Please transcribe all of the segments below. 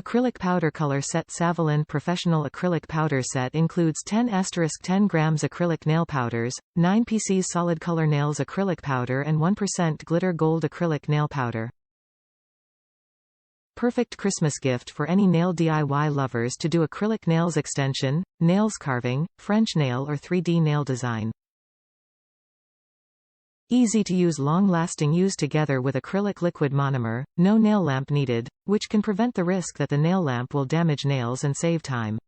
Acrylic powder color set. Saviland Professional Acrylic Powder Set includes 10*10 grams acrylic nail powders, 9 pcs solid color nails acrylic powder and 1% glitter gold acrylic nail powder. Perfect Christmas gift for any nail DIY lovers to do acrylic nails extension, nails carving, French nail or 3D nail design. Easy to use, long-lasting. Use together with acrylic liquid monomer, no nail lamp needed, which can prevent the risk that the nail lamp will damage nails and save time.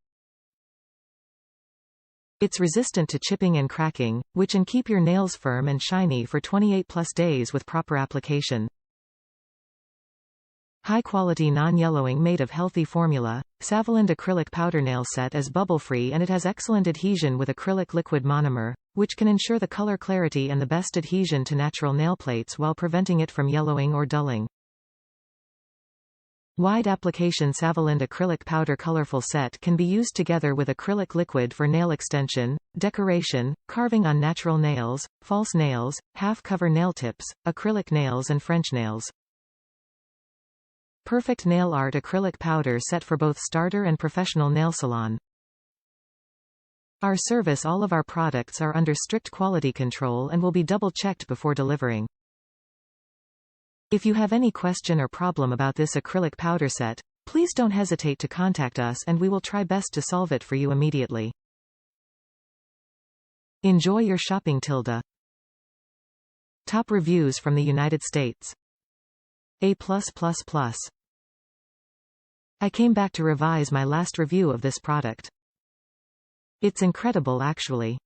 It's resistant to chipping and cracking, which can keep your nails firm and shiny for 28+ days with proper application. High-quality non-yellowing made of healthy formula. Saviland Acrylic Powder Nail Set is bubble-free and it has excellent adhesion with acrylic liquid monomer, which can ensure the color clarity and the best adhesion to natural nail plates while preventing it from yellowing or dulling. Wide application. Saviland Acrylic Powder Colorful Set can be used together with acrylic liquid for nail extension, decoration, carving on natural nails, false nails, half-cover nail tips, acrylic nails and French nails. Perfect Nail Art Acrylic Powder Set for both starter and professional nail salon. Our service. All of our products are under strict quality control and will be double-checked before delivering. If you have any question or problem about this acrylic powder set, please don't hesitate to contact us and we will try best to solve it for you immediately. Enjoy your shopping. Top reviews from the United States. A+++. I came back to revise my last review of this product. It's incredible actually.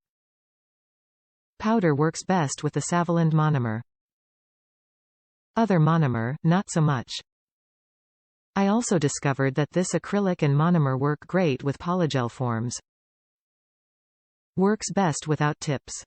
Powder works best with the Saviland monomer. Other monomer, not so much. I also discovered that this acrylic and monomer work great with polygel forms. Works best without tips.